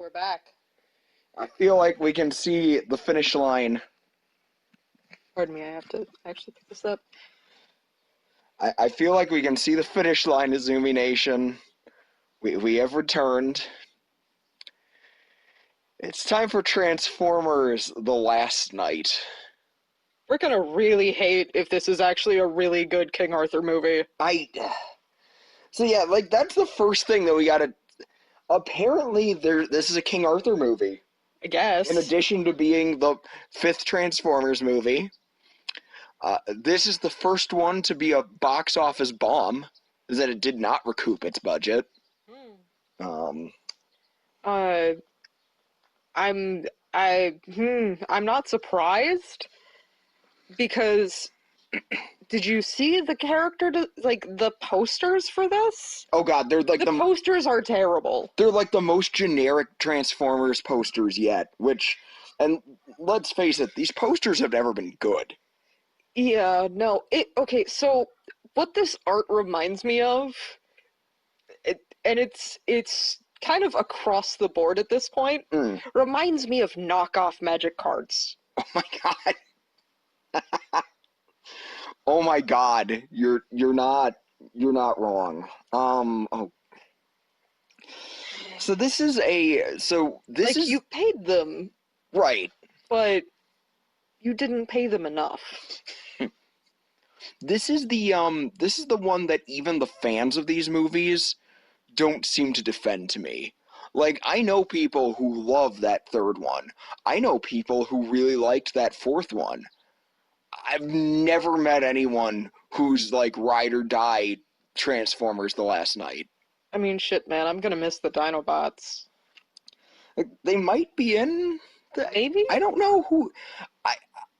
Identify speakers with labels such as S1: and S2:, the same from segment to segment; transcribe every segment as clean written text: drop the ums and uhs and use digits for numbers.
S1: We're back.
S2: I feel like we can see the finish line.
S1: Pardon me, I have to actually pick this up.
S2: I feel like we can see the finish line, Izumi Nation. We have returned. It's time for Transformers: The Last Night.
S1: We're gonna really hate if this is actually a really good King Arthur movie.
S2: So yeah, like that's the first thing that we gotta. Apparently, this is a King Arthur movie.
S1: I guess.
S2: In addition to being the fifth Transformers movie, this is the first one to be a box office bomb, is that it did not recoup its budget.
S1: I'm not surprised because did you see the the posters for this?
S2: Oh god, they're like
S1: the posters are terrible.
S2: They're like the most generic Transformers posters yet, and let's face it, these posters have never been good.
S1: Yeah, no. Okay, so what this art reminds me of, it's kind of across the board at this point, reminds me of knockoff Magic cards.
S2: Oh my god. Oh my god, you're not wrong. So this is
S1: you paid them,
S2: right,
S1: but you didn't pay them enough.
S2: This is the one that even the fans of these movies don't seem to defend to me. Like, I know people who love that third one. I know people who really liked that fourth one. I've never met anyone who's like ride or die Transformers: The Last Night.
S1: I mean, shit, man, I'm gonna miss the Dinobots.
S2: Like, they might be in
S1: maybe?
S2: I don't know who.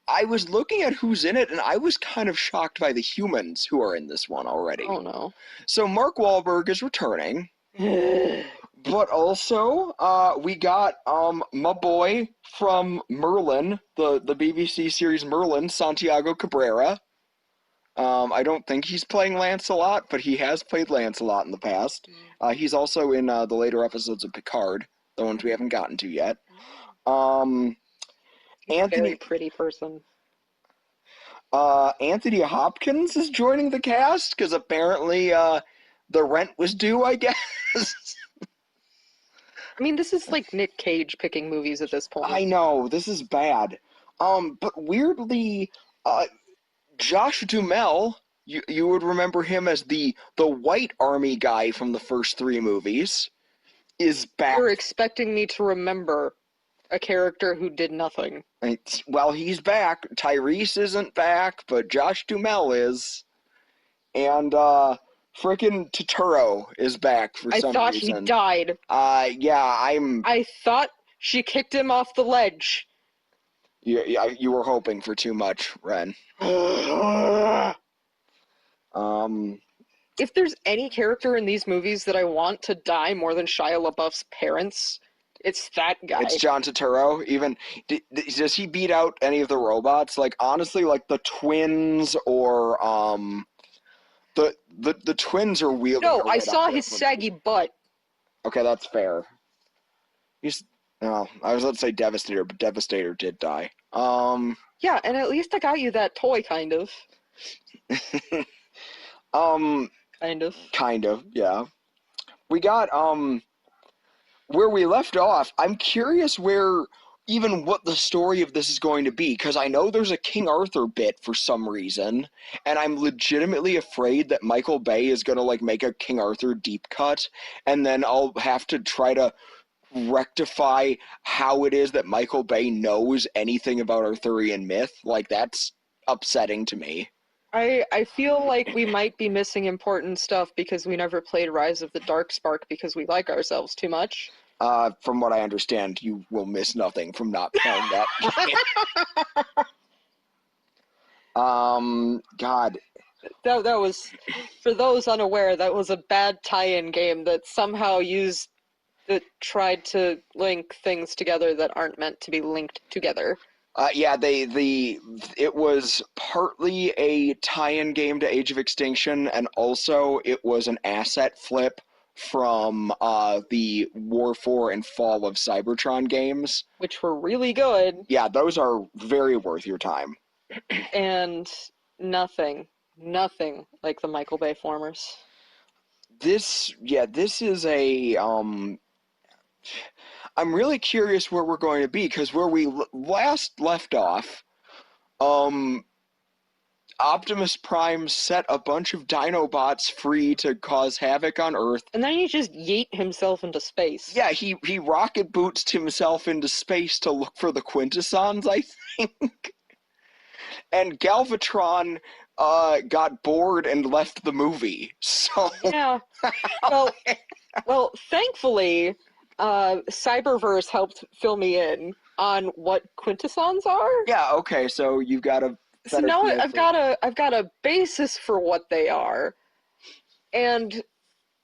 S2: I was looking at who's in it, and I was kind of shocked by the humans who are in this one already.
S1: Oh no!
S2: So Mark Wahlberg is returning. But also, we got my boy from Merlin, the BBC series Merlin, Santiago Cabrera. I don't think he's playing Lancelot, but he has played Lancelot in the past. He's also in the later episodes of Picard, the ones we haven't gotten to yet.
S1: He's a very pretty person.
S2: Anthony Hopkins is joining the cast because apparently the rent was due, I guess.
S1: I mean, this is like Nick Cage picking movies at this point.
S2: I know, this is bad. But weirdly, Josh Duhamel, you would remember him as the White Army guy from the first three movies, is back.
S1: You're expecting me to remember a character who did nothing.
S2: Well, he's back. Tyrese isn't back, but Josh Duhamel is. And, frickin' Totoro is back for some reason.
S1: I thought he died.
S2: Yeah,
S1: I thought she kicked him off the ledge.
S2: You were hoping for too much, Ren.
S1: If there's any character in these movies that I want to die more than Shia LaBeouf's parents, it's that guy.
S2: It's John Turturro. Even does he beat out any of the robots? Like, honestly, like the twins or the twins are wheeling.
S1: No, I saw his saggy butt.
S2: Okay, that's fair. I was about to say Devastator, but Devastator did die.
S1: Yeah, and at least I got you that toy, kind of.
S2: Kind of, yeah. We got where we left off. I'm curious what the story of this is going to be, because I know there's a King Arthur bit for some reason, and I'm legitimately afraid that Michael Bay is going to like make a King Arthur deep cut, and then I'll have to try to rectify how it is that Michael Bay knows anything about Arthurian myth. Like, that's upsetting to me.
S1: I feel like we might be missing important stuff because we never played Rise of the Darkspark because we like ourselves too much.
S2: From what I understand, you will miss nothing from not playing that game. God.
S1: That was, for those unaware, that was a bad tie-in game that somehow tried to link things together that aren't meant to be linked together.
S2: Yeah, it was partly a tie-in game to Age of Extinction, and also it was an asset flip from the War for and Fall of Cybertron games.
S1: which were really good,
S2: Yeah, those are very worth your time.
S1: and nothing like the Michael Bay formers.
S2: This is a I'm really curious where we're going to be because where we last left off, um, Optimus Prime set a bunch of Dinobots free to cause havoc on Earth.
S1: And then he just yeet himself into space.
S2: Yeah, he rocket boots himself into space to look for the Quintessons, I think. And Galvatron got bored and left the movie. So
S1: Yeah. Well, well, thankfully, Cyberverse helped fill me in on what quintessons are.
S2: yeah, okay, so you've got a
S1: So
S2: better
S1: now
S2: feel
S1: I've
S2: for
S1: got a basis for what they are. And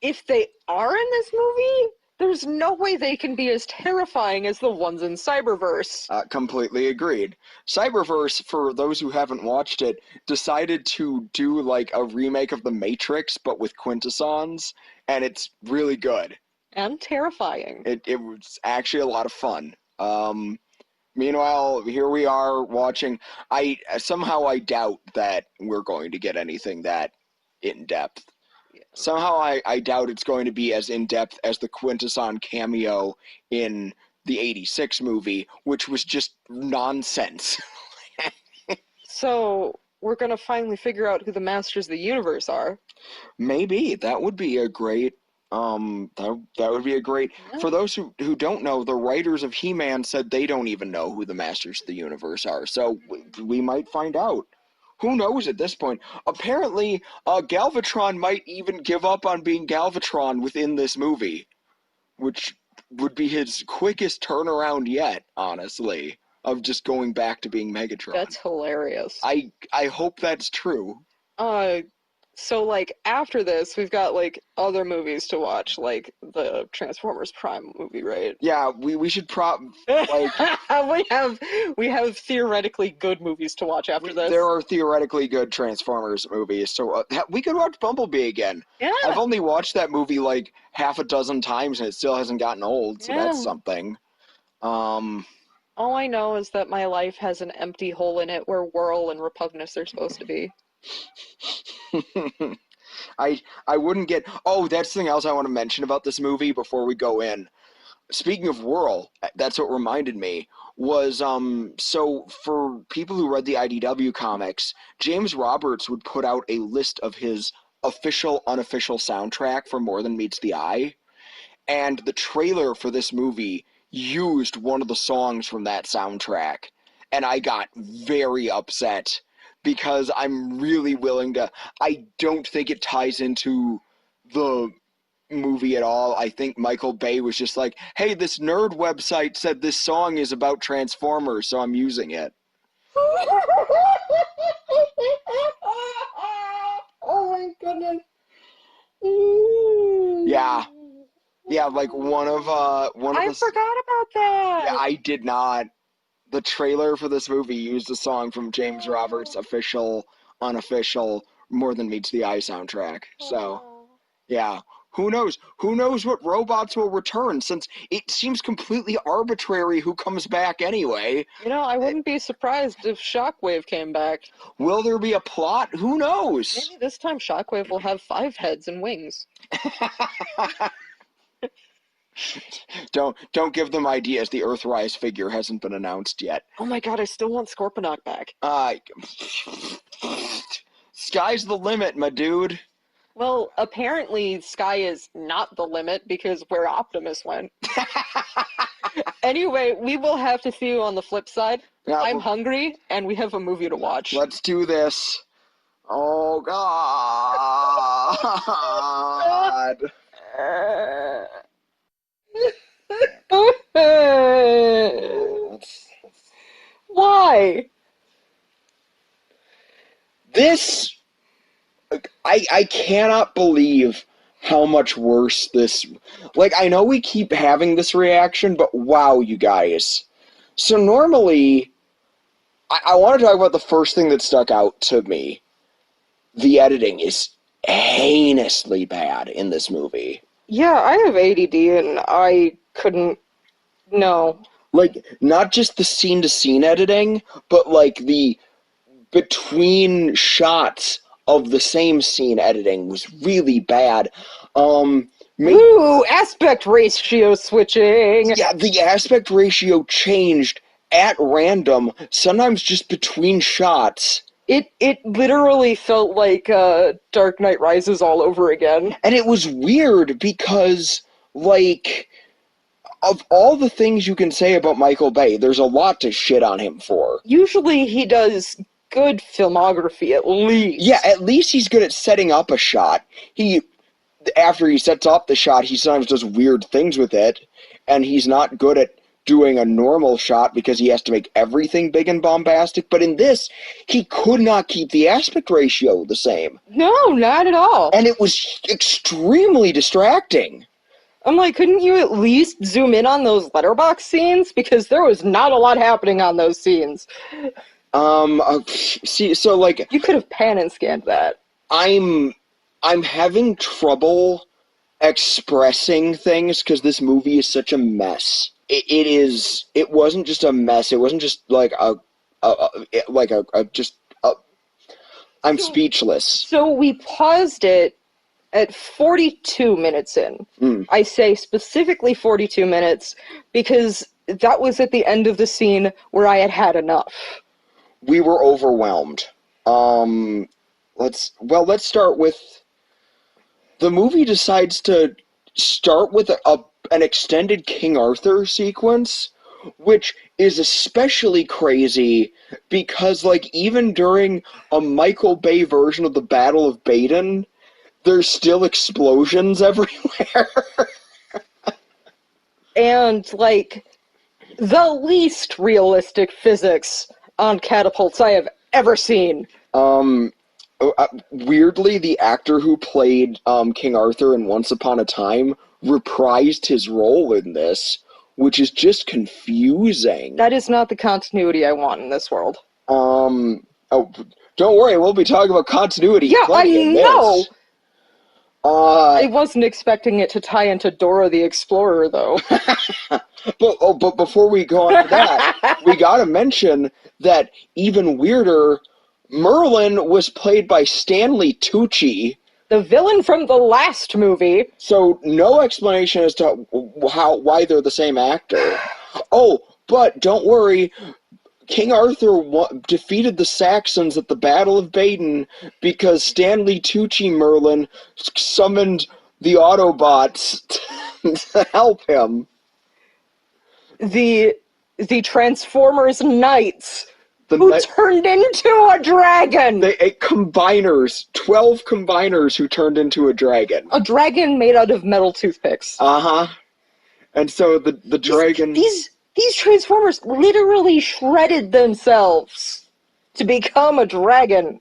S1: if they are in this movie, there's no way they can be as terrifying as the ones in Cyberverse.
S2: Completely agreed. Cyberverse, for those who haven't watched it, decided to do like a remake of The Matrix, but with Quintessons, and it's really good.
S1: And terrifying.
S2: It was actually a lot of fun. Meanwhile, here we are watching. I doubt that we're going to get anything that in depth. Somehow I doubt it's going to be as in depth as the Quintesson cameo in the '86 movie, which was just nonsense.
S1: So we're gonna finally figure out who the Masters of the Universe are.
S2: Maybe that would be a great that would be a great
S1: Yeah.
S2: for those who don't know, the writers of He-Man said they don't even know who the Masters of the Universe are. So we might find out. Who knows at this point? Apparently, Galvatron might even give up on being Galvatron within this movie, which would be his quickest turnaround yet, honestly, of just going back to being Megatron.
S1: That's hilarious.
S2: I hope that's true.
S1: Uh, so like after this, we've got like other movies to watch, like the Transformers Prime movie, right?
S2: Yeah, we should like
S1: we have theoretically good movies to watch after this.
S2: there are theoretically good Transformers movies, so we could watch Bumblebee again.
S1: Yeah.
S2: I've only watched that movie like half a dozen times and it still hasn't gotten old, so that's
S1: Yeah.
S2: something.
S1: All I know is that my life has an empty hole in it where Whirl and Repugnus are supposed to be.
S2: I wouldn't get. Oh, that's something else I want to mention about this movie before we go in. Speaking of Whirl, that's what reminded me was so for people who read the IDW comics, James Roberts would put out a list of his official unofficial soundtrack for More Than Meets the Eye, and the trailer for this movie used one of the songs from that soundtrack, and I got very upset because I'm really willing to. I don't think it ties into the movie at all. I think Michael Bay was just like, hey, this nerd website said this song is about Transformers, so I'm using it.
S1: Oh my goodness.
S2: Yeah. Yeah, like one of
S1: I
S2: the
S1: forgot about that.
S2: Yeah, I did not. The trailer for this movie used a song from James Roberts' official unofficial More Than Meets the Eye soundtrack. So, yeah. Who knows? Who knows what robots will return since it seems completely arbitrary who comes back anyway.
S1: You know, I wouldn't be surprised if Shockwave came back.
S2: Will there be a plot? Who knows?
S1: Maybe this time Shockwave will have 5 heads and wings.
S2: Don't give them ideas. The Earthrise figure hasn't been announced yet.
S1: Oh my god, I still want Scorponok back.
S2: Sky's the limit, my dude.
S1: Well, apparently Sky is not the limit because where Optimus went. Anyway, we will have to see you on the flip side.
S2: Yeah,
S1: I'm hungry, and we have a movie to watch.
S2: Let's do this. Oh, God.
S1: Why?
S2: This... I cannot believe how much worse this... Like, I know we keep having this reaction, but wow, you guys. So normally... I want to talk about the first thing that stuck out to me. The editing is heinously bad in this movie.
S1: Yeah, I have ADD and I couldn't. No.
S2: Like, not just the scene-to-scene editing, but like the between shots of the same scene editing was really bad. Make
S1: Ooh, aspect ratio switching!
S2: Yeah, the aspect ratio changed at random, sometimes just between shots.
S1: It literally felt like Dark Knight Rises all over again.
S2: And it was weird because, like, of all the things you can say about Michael Bay, there's a lot to shit on him for.
S1: Usually he does good filmography, at least.
S2: Yeah, at least he's good at setting up a shot. After he sets up the shot, he sometimes does weird things with it, and he's not good at doing a normal shot because he has to make everything big and bombastic. But in this, he could not keep the aspect ratio the same.
S1: No, not at all.
S2: And it was extremely distracting.
S1: I'm like, couldn't you at least zoom in on those letterbox scenes? Because there was not a lot happening on those scenes.
S2: See, so like,
S1: You could have pan and scanned that.
S2: I'm having trouble expressing things because this movie is such a mess. It is. It wasn't just a mess. It wasn't just like a. I'm speechless.
S1: So we paused it at 42 minutes in.
S2: Mm.
S1: I say specifically 42 minutes because that was at the end of the scene where I had had enough.
S2: We were overwhelmed. Let's start with the movie decides to start with an extended King Arthur sequence, which is especially crazy because, like, even during a Michael Bay version of the Battle of Baden, there's still explosions everywhere.
S1: And, like, the least realistic physics on catapults I have ever seen.
S2: Weirdly, the actor who played King Arthur in Once Upon a Time reprised his role in this, which is just confusing.
S1: That is not the continuity I want in this world.
S2: Oh, don't worry, we'll be talking about continuity
S1: Yeah,
S2: plenty
S1: I
S2: in
S1: know!
S2: this.
S1: I wasn't expecting it to tie into Dora the Explorer, though.
S2: But before we go on to that, we gotta mention that even weirder, Merlin was played by Stanley Tucci.
S1: The villain from the last movie.
S2: So no explanation as to why they're the same actor. Oh, but don't worry, King Arthur defeated the Saxons at the Battle of Baden because Stanley Tucci Merlin summoned the Autobots to help him.
S1: The Transformers Knights, who
S2: The
S1: turned into a dragon!
S2: 12 combiners who turned into a dragon.
S1: A dragon made out of metal toothpicks.
S2: Uh-huh. And so the dragon...
S1: These Transformers literally shredded themselves to become a dragon.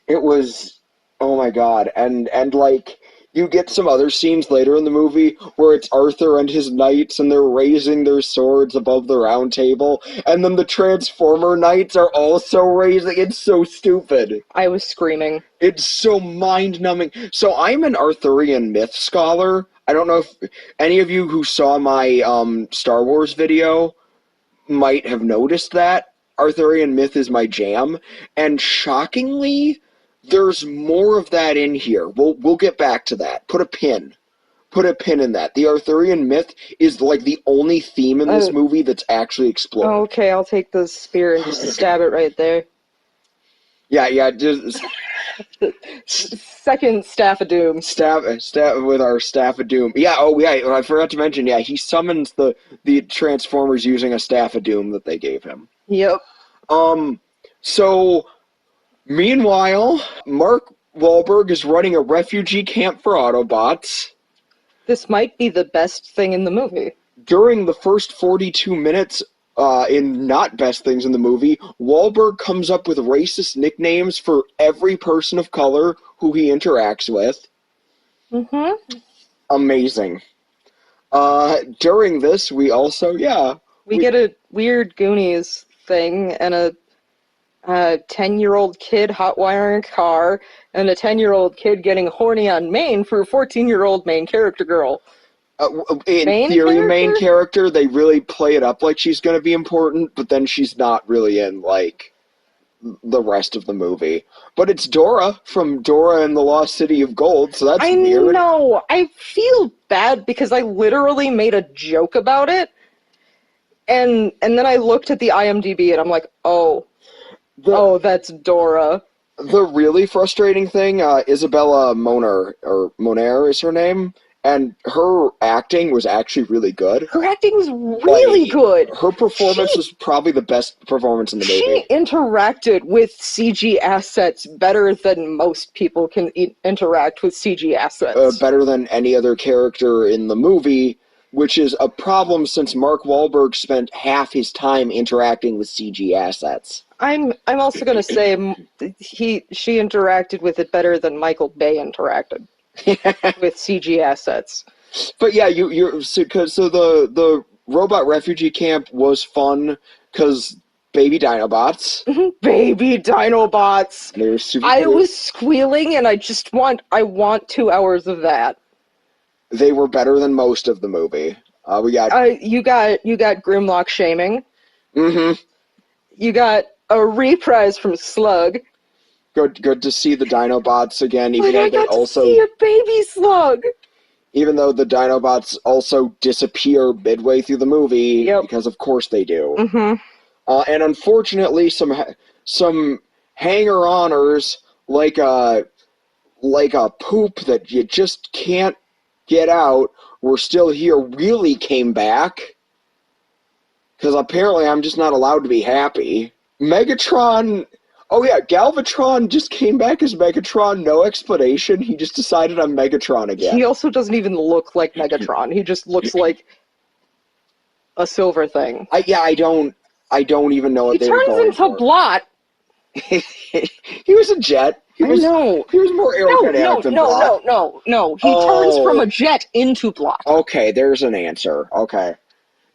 S2: It was... Oh my god. And like... You get some other scenes later in the movie where it's Arthur and his knights and they're raising their swords above the round table, and then the Transformer knights are also raising. It's so stupid.
S1: I was screaming.
S2: It's so mind-numbing. So I'm an Arthurian myth scholar. I don't know if any of you who saw my Star Wars video might have noticed that. Arthurian myth is my jam, and shockingly, there's more of that in here. We'll get back to that. Put a pin in that. The Arthurian myth is like the only theme in this movie that's actually explored.
S1: Okay, I'll take the spear and just stab it right there.
S2: Yeah, just
S1: Second Staff of Doom.
S2: stab with our Staff of Doom. Yeah, I forgot to mention, yeah, he summons the Transformers using a Staff of Doom that they gave him.
S1: Yep.
S2: So meanwhile, Mark Wahlberg is running a refugee camp for Autobots.
S1: This might be the best thing in the movie.
S2: During the first 42 minutes, in not best things in the movie, Wahlberg comes up with racist nicknames for every person of color who he interacts with.
S1: Mm-hmm.
S2: Amazing. During this, we also,
S1: we get a weird Goonies thing and a A 10-year-old kid hot wiring a car, and a 10-year-old kid getting horny on main for a 14-year-old main character girl.
S2: In
S1: Main
S2: theory, main
S1: character?
S2: character, they really play it up like she's going to be important, but then she's not really in, like, the rest of the movie. But it's Dora from Dora and the Lost City of Gold, so that's
S1: I
S2: weird.
S1: know. I feel bad because I literally made a joke about it, and then I looked at the IMDb and I'm like, oh,
S2: The
S1: oh, that's Dora.
S2: the really frustrating thing, Isabella Moner, or Moner is her name, and her acting was actually really good.
S1: Her acting was really
S2: Like,
S1: good.
S2: her performance
S1: She
S2: was probably the best performance in the movie.
S1: she interacted with CG assets better than most people can interact with CG assets.
S2: Better than any other character in the movie, which is a problem since Mark Wahlberg spent half his time interacting with CG assets.
S1: I'm also gonna say she interacted with it better than Michael Bay interacted with CG assets.
S2: But yeah, so the robot refugee camp was fun because baby Dinobots.
S1: Baby Dinobots.
S2: They were super
S1: I
S2: cute.
S1: was squealing and I want 2 hours of that.
S2: They were better than most of the movie. We got
S1: You got Grimlock shaming.
S2: mm-hmm.
S1: You got a reprise from Slug.
S2: Good to see the Dinobots again,
S1: But I got to see a baby slug.
S2: even though the Dinobots also disappear midway through the movie
S1: Yep.
S2: because of course they do.
S1: Mm-hmm.
S2: And unfortunately, some hanger-oners like a poop that you just can't get out were still here really came back because apparently I'm just not allowed to be happy. Megatron. Oh yeah, Galvatron just came back as Megatron, no explanation. He just decided I'm Megatron
S1: He
S2: again.
S1: also doesn't even look like Megatron. He just looks like a silver thing.
S2: I don't even know
S1: He
S2: what they were
S1: turns
S2: going
S1: into
S2: for.
S1: Blot.
S2: He was a jet. He
S1: I
S2: was
S1: know.
S2: he was more
S1: No,
S2: aerodynamic
S1: no,
S2: than
S1: no,
S2: Blot.
S1: no, no, no. He turns from
S2: Oh,
S1: a jet into Blot.
S2: okay. There's an answer. Okay,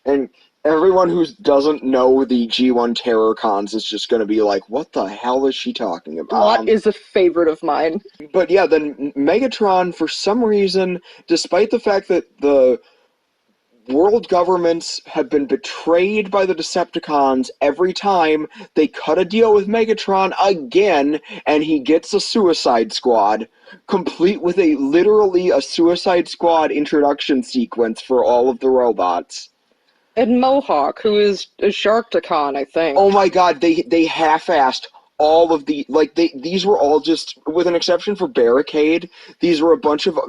S2: and everyone who doesn't know the G1 Terror Cons is just going to be like, "What the hell is she talking about?"
S1: Blot is a favorite of mine.
S2: But yeah, then Megatron, for some reason, despite the fact that the world governments have been betrayed by the Decepticons every time they cut a deal with Megatron again, and he gets a Suicide Squad, complete with literally a Suicide Squad introduction sequence for all of the robots.
S1: And Mohawk, who is a Sharktacon, I think.
S2: Oh my god, they half-assed all of these were all just, with an exception for Barricade, these were a bunch of,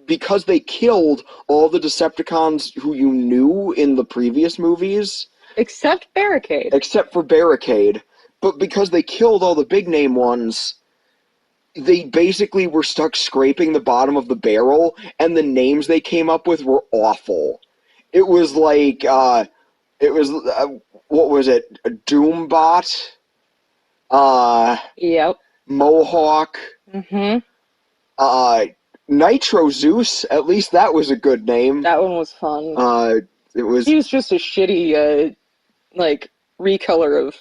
S2: because they killed all the Decepticons who you knew in the previous movies,
S1: Except Barricade.
S2: except for Barricade, but because they killed all the big name ones, they basically were stuck scraping the bottom of the barrel, and the names they came up with were awful. It was like, what was it? Doombot,
S1: Yep.
S2: Mohawk,
S1: Mm-hmm.
S2: uh, Nitro Zeus. At least that was a good name.
S1: That one was fun.
S2: Uh, it was
S1: He was just a shitty, like, recolor of,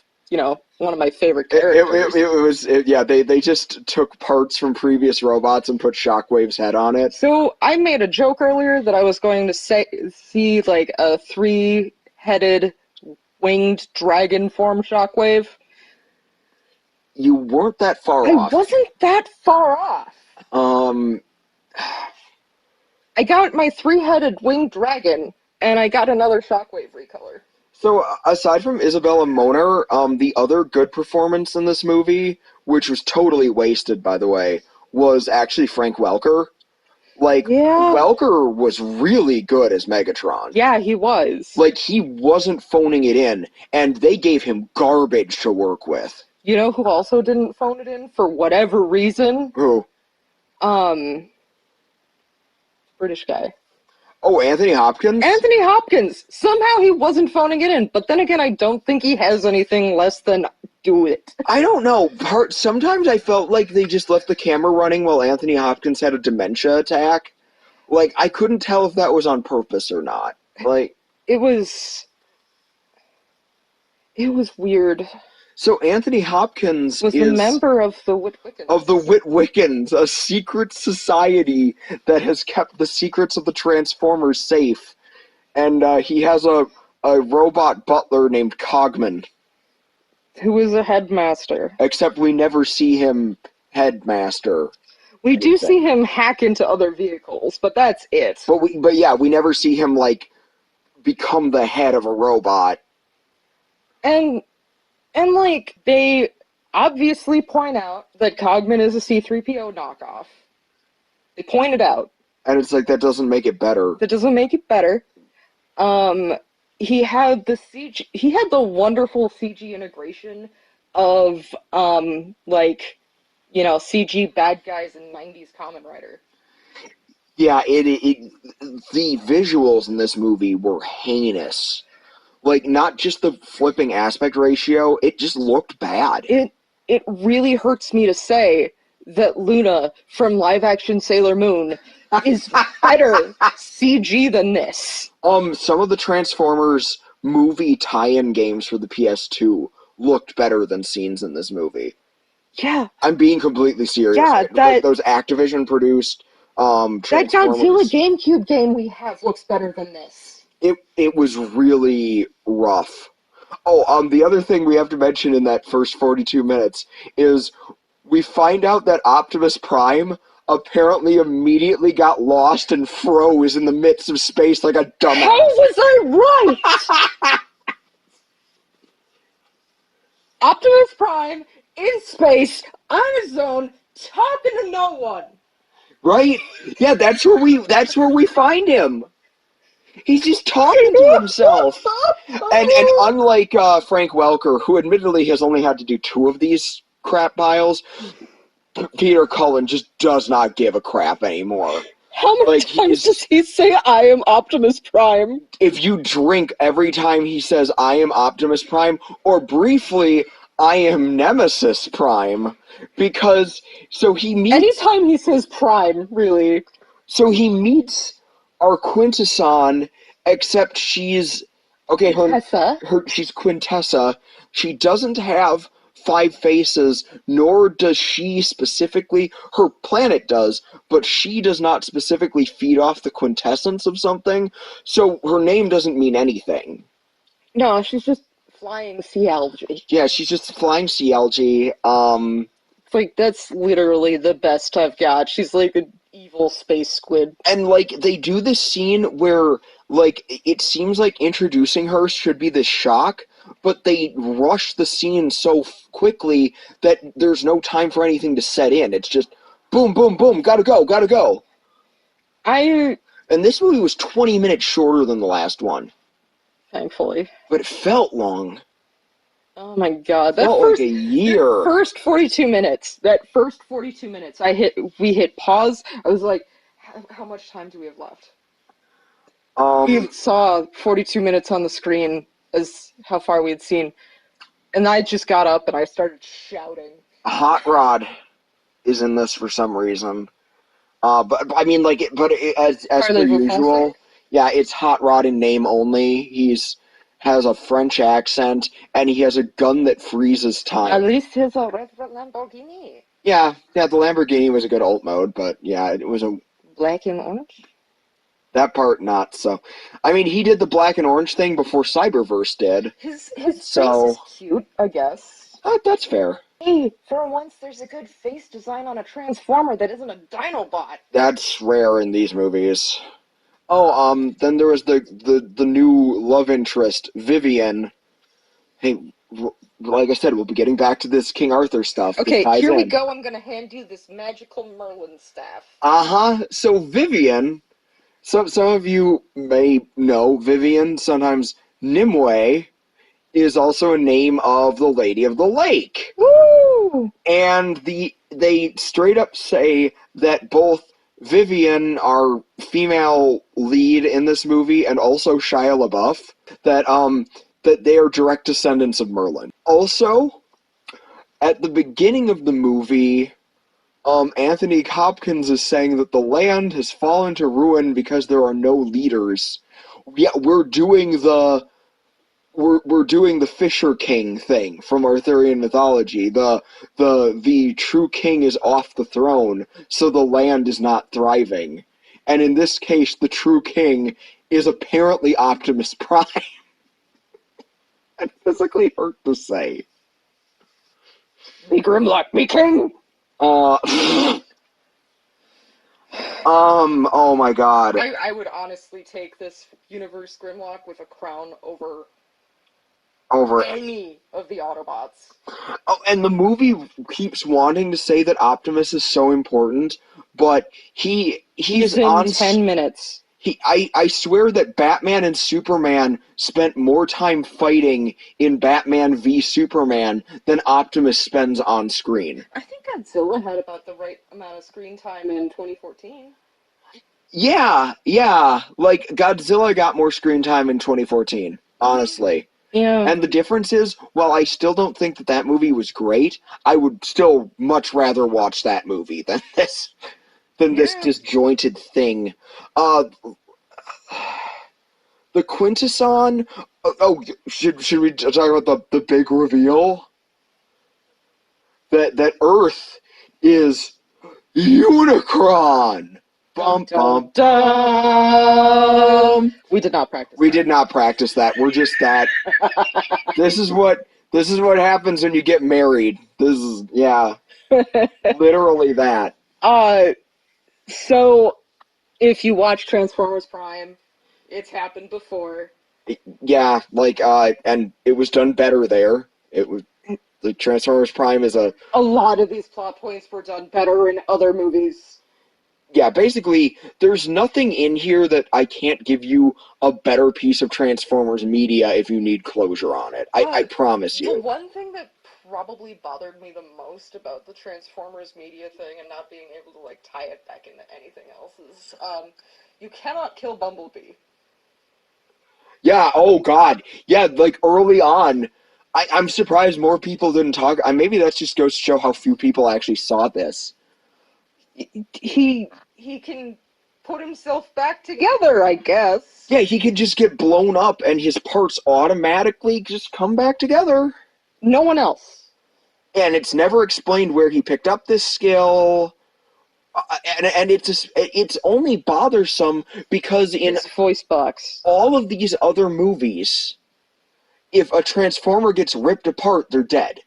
S1: one of my favorite characters.
S2: yeah. They just took parts from previous robots and put Shockwave's head on it.
S1: So I made a joke earlier that I was going to see like a three-headed winged dragon form Shockwave.
S2: You weren't that far
S1: I
S2: off.
S1: wasn't that far off.
S2: Um,
S1: I got my three-headed winged dragon, and I got another Shockwave recolor.
S2: so aside from Isabella Moner, the other good performance in this movie, which was totally wasted, by the way, was actually Frank Welker. Like,
S1: Yeah.
S2: Welker was really good as Megatron.
S1: Yeah, he was.
S2: Like, he wasn't phoning it in, and they gave him garbage to work with.
S1: You know who also didn't phone it in for whatever reason?
S2: Who?
S1: British guy.
S2: Oh, Anthony Hopkins?
S1: Anthony Hopkins! Somehow he wasn't phoning it in, but then again, I don't think he has anything less than do it.
S2: I don't know. Sometimes I felt like they just left the camera running while Anthony Hopkins had a dementia attack. Like, I couldn't tell if that was on purpose or not. Like,
S1: It was weird.
S2: So Anthony Hopkins
S1: Was a
S2: is
S1: member of the Witwickens.
S2: of the Witwickens, a secret society that has kept the secrets of the Transformers safe. And he has a robot butler named Cogman.
S1: Who is a headmaster.
S2: Except we never see him headmaster.
S1: We do
S2: anything.
S1: see him hack into other vehicles, but that's it.
S2: But yeah, we never see him like become the head of a robot.
S1: And like they obviously point out that Cogman is a C-3PO knockoff. They point it out.
S2: And it's like that doesn't make it better.
S1: That doesn't make it better. He had the wonderful CG integration of like, you know, CG bad guys in 90s Kamen Rider.
S2: Yeah, the visuals in this movie were heinous. Like, not just the flipping aspect ratio, it just looked bad.
S1: It really hurts me to say that Luna from live action Sailor Moon is better CG than this.
S2: Some of the Transformers movie tie-in games for the PS2 looked better than scenes in this movie.
S1: Yeah.
S2: I'm being completely serious.
S1: Yeah,
S2: Like those Activision produced
S1: that
S2: Transformers.
S1: Godzilla GameCube game we have looks better than this.
S2: It was really rough. Oh, the other thing we have to mention in that first 42 minutes is we find out that Optimus Prime apparently immediately got lost and froze in the midst of space like a dumbass.
S1: How was I right? Optimus Prime in space on his own, talking to no one.
S2: Right? Yeah, that's where we find him. He's just talking to himself. And unlike Frank Welker, who admittedly has only had to do 2 of these crap piles, Peter Cullen just does not give a crap anymore.
S1: How many times does he say, I am Optimus Prime?
S2: If you drink every time he says, I am Optimus Prime, or briefly, I am Nemesis Prime, because, so he meets...
S1: Anytime he says Prime, really.
S2: So he meets our Quintesson, except she's... Okay, she's Quintessa. She doesn't have 5 faces, nor does she specifically... Her planet does, but she does not specifically feed off the quintessence of something, so her name doesn't mean anything.
S1: No, she's just flying sea algae.
S2: Yeah, she's just flying sea algae.
S1: It's like, that's literally the best I've got. She's like an evil space squid.
S2: And, like, they do this scene where, like, it seems like introducing her should be the shock, but they rush the scene so quickly that there's no time for anything to set in. It's just, boom, boom, boom, gotta go, gotta go. And this movie was 20 minutes shorter than the last one.
S1: Thankfully.
S2: But it felt long.
S1: Oh my god.
S2: That felt like a year.
S1: That first 42 minutes, we hit pause. I was like, how much time do we have left? We saw 42 minutes on the screen as how far we had seen. And I just got up and I started shouting.
S2: Hot Rod is in this for some reason. But I mean, like, as per usual, yeah, it's Hot Rod in name only. Has a French accent, and he has a gun that freezes time.
S1: At least he's a red Lamborghini.
S2: Yeah, the Lamborghini was a good alt mode, but yeah, it was a...
S1: Black and orange?
S2: That part, not so. I mean, he did the black and orange thing before Cyberverse did.
S1: His face is cute, I guess.
S2: That's fair.
S1: Hey, for once there's a good face design on a Transformer that isn't a Dinobot.
S2: That's rare in these movies. Oh, then there was the new love interest, Vivian. Hey, like I said, we'll be getting back to this King Arthur stuff.
S1: Okay, here we go. I'm gonna hand you this magical Merlin staff.
S2: So Vivian, some of you may know Vivian, sometimes Nimue, is also a name of the Lady of the Lake.
S1: Woo!
S2: And they straight up say that both Vivian, our female lead in this movie, and also Shia LaBeouf, that they are direct descendants of Merlin. Also, at the beginning of the movie, Anthony Hopkins is saying that the land has fallen to ruin because there are no leaders. Yeah, we're doing the we're doing the Fisher King thing from Arthurian mythology. The true king is off the throne, so the land is not thriving. And in this case, the true king is apparently Optimus Prime. It physically hurt to say.
S1: Me Grimlock, me king!
S2: Uh, oh my god.
S1: I would honestly take this universe Grimlock with a crown over
S2: Over.
S1: any of the Autobots.
S2: Oh, and the movie keeps wanting to say that Optimus is so important, but he's
S1: in
S2: on
S1: 10 minutes.
S2: I swear that Batman and Superman spent more time fighting in Batman v Superman than Optimus spends on screen.
S1: I think Godzilla had about the right amount of screen time in 2014.
S2: Yeah, like Godzilla got more screen time in 2014, honestly.
S1: Yeah.
S2: And the difference is, while I still don't think that movie was great, I would still much rather watch that movie than this disjointed thing. Uh, the Quintesson. Oh, should we talk about the big reveal that Earth is Unicron? Bum bum dum.
S1: We did not practice.
S2: We did not practice that. We're just that. This is what happens when you get married. This is literally that.
S1: So if you watch Transformers Prime, it's happened before.
S2: Yeah, like and it was done better there. It was the Transformers Prime is a
S1: lot of these plot points were done better in other movies.
S2: Yeah, basically, there's nothing in here that I can't give you a better piece of Transformers media if you need closure on it. I promise you.
S1: The one thing that probably bothered me the most about the Transformers media thing and not being able to like tie it back into anything else is you cannot kill Bumblebee.
S2: Yeah, oh god. Yeah, like early on, I'm surprised more people didn't talk. Maybe that just goes to show how few people actually saw this.
S1: He can put himself back together, I guess.
S2: Yeah, he could just get blown up and his parts automatically just come back together.
S1: No one else.
S2: And it's never explained where he picked up this skill. And it's only bothersome because in
S1: His voice box.
S2: all of these other movies, if a Transformer gets ripped apart, they're dead.